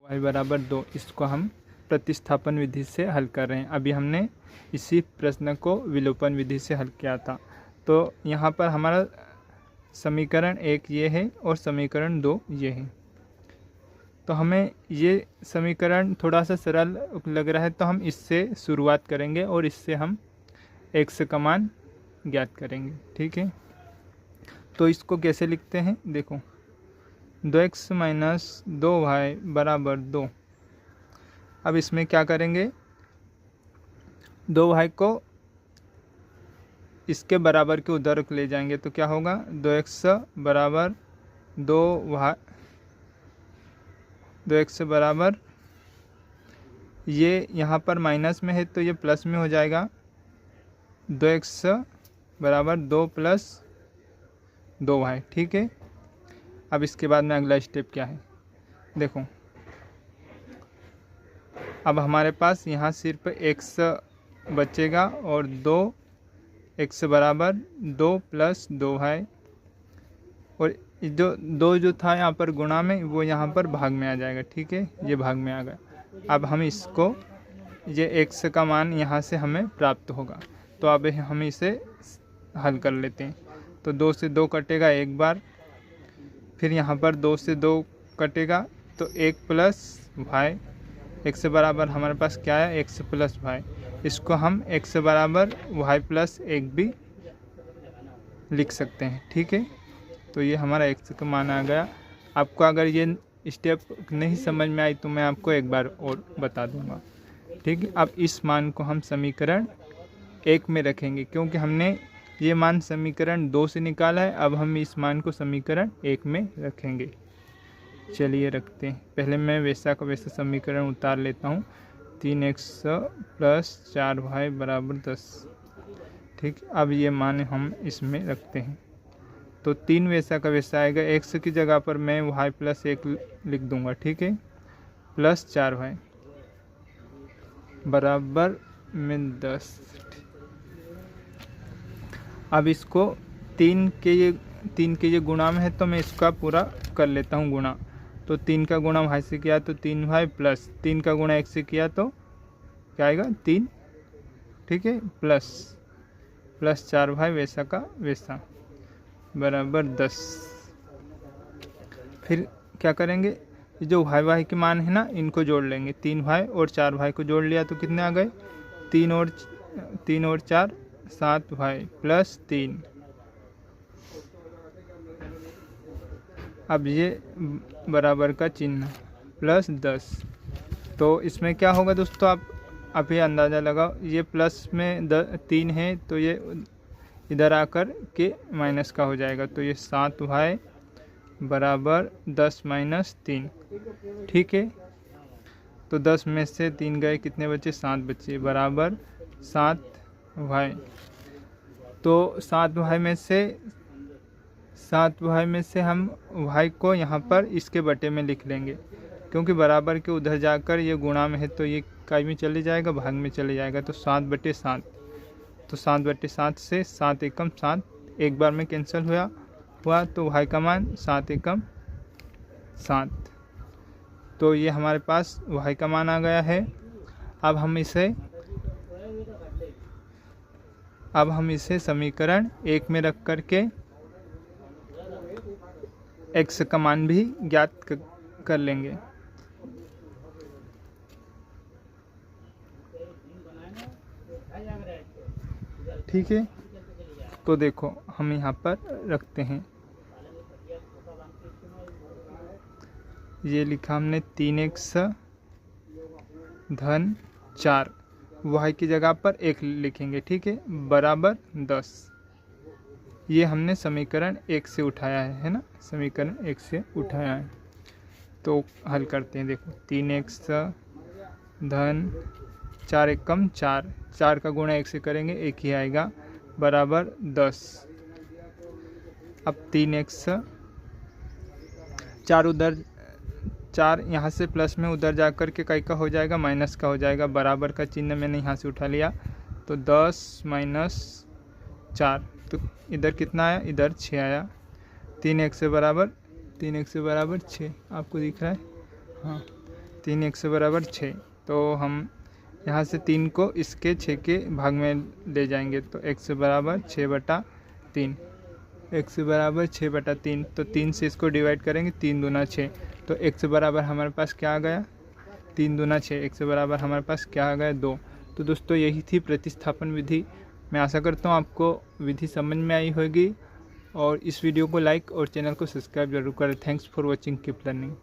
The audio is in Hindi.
y बराबर 2, इसको हम प्रतिस्थापन विधि से हल कर रहे हैं। अभी हमने इसी प्रश्न को विलोपन विधि से हल किया था। तो यहाँ पर हमारा समीकरण 1 ये है और समीकरण 2 ये है। तो हमें ये समीकरण थोड़ा सा सरल लग रहा है, तो हम इससे शुरुआत करेंगे और इससे हम x का मान ज्ञात करेंगे। ठीक है, तो इसको कैसे लिखते हैं, देखो 2x माइनस 2y बराबर 2। अब इसमें क्या करेंगे, 2y को इसके बराबर के उधर ले जाएंगे तो क्या होगा, 2x बराबर 2y, 2x बराबर, ये यहाँ पर माइनस में है तो ये प्लस में हो जाएगा, 2x बराबर 2 प्लस 2y। ठीक है, अब इसके बाद में अगला स्टेप क्या है, देखो अब हमारे पास यहाँ सिर्फ x बचेगा और 2x बराबर 2 प्लस 2y, और जो था यहाँ पर गुणा में, वो यहाँ पर भाग में आ जाएगा। ठीक है, ये भाग में आ गया। अब हम इसको, ये x का मान यहाँ से हमें प्राप्त होगा, तो अब हम इसे हल कर लेते हैं। तो 2 से 2 कटेगा एक बार, फिर यहाँ पर 2 से 2 कटेगा तो 1 प्लस y, x बराबर हमारे पास क्या है, x प्लस y। इसको हम x बराबर y प्लस 1 भी लिख सकते हैं। ठीक है, तो ये हमारा x का मान आ गया। आपको अगर ये स्टेप नहीं समझ में आई तो मैं आपको एक बार और बता दूंगा। ठीक है, अब इस मान को हम समीकरण 1 में रखेंगे, क्योंकि हमने ये मान समीकरण 2 से निकाला है। अब हम इस मान को समीकरण 1 में रखेंगे। चलिए रखते हैं। पहले मैं वैसा का वैसा समीकरण उतार लेता हूँ। 3x प्लस 4y बराबर 10। ठीक, अब ये मान हम इसमें रखते हैं तो 3 वैसा का वैसा आएगा। x की जगह पर मैं y प्लस 1 लिख दूंगा। ठीक है, प्लस 4y बराबर में 10। अब इसको 3 के ये गुणा में है तो मैं इसका पूरा कर लेता हूँ गुणा। तो 3 का गुणा y से किया तो 3y प्लस 3 का गुणा x से किया तो क्या आएगा 3। ठीक है, प्लस 4y वैसा का वैसा बराबर 10। फिर क्या करेंगे, जो y के मान है ना, इनको जोड़ लेंगे। 3y और 4y को जोड़ लिया तो कितने आ गए, 3 और 4 7y प्लस 3। अब ये बराबर का चिन्ह प्लस 10। तो इसमें क्या होगा दोस्तों, आप अभी अंदाज़ा लगाओ। ये प्लस में 3 है तो ये इधर आकर के माइनस का हो जाएगा। तो ये 7y बराबर 10 माइनस 3। ठीक है, तो 10 में से 3 गए, कितने बचे, 7 बचे, बराबर 7y। तो 7y में से हम y को यहाँ पर इसके बटे में लिख लेंगे, क्योंकि बराबर के उधर जाकर ये गुणा में है तो ये इकाई में चले जाएगा, भाग में चले जाएगा। तो 7/7, तो 7/7 से 7 एकम 7 एक बार में कैंसिल हुआ तो y का मान 7 एकम 7। तो ये हमारे पास y का मान आ गया है। अब हम इसे समीकरण 1 में रख करके x का मान भी ज्ञात कर लेंगे। ठीक है, तो देखो हम यहाँ पर रखते हैं, ये लिखा हमने 3x धन 4, y की जगह पर 1 लिखेंगे। ठीक है, बराबर 10। ये हमने समीकरण 1 से उठाया है ना, समीकरण 1 से उठाया है। तो हल करते हैं। देखो 3x धन 4 एकम 4, 4 का गुणा 1 से करेंगे 1 ही आएगा, बराबर 10। अब 3x 4 उधर, 4 यहाँ से प्लस में उधर जा कर के कई का हो जाएगा, माइनस का हो जाएगा। बराबर का चिन्ह मैंने यहाँ से उठा लिया तो 10 माइनस 4, तो इधर कितना आया, इधर 6 आया। 3x से बराबर 6 आपको दिख रहा है, हाँ। 3x बराबर 6। तो हम यहाँ से 3 को इसके 6 के भाग में ले जाएंगे, तो x बराबर 6/3, x बराबर 6/3। तो 3 से इसको डिवाइड करेंगे, 3 दूना 6, तो x बराबर हमारे पास क्या आ गया, 3 दूना 6, x बराबर हमारे पास क्या आ गया 2। तो दोस्तों यही थी प्रतिस्थापन विधि। मैं आशा करता हूँ आपको विधि समझ में आई होगी, और इस वीडियो को लाइक और चैनल को सब्सक्राइब जरूर करें। Thanks for watching, keep learning.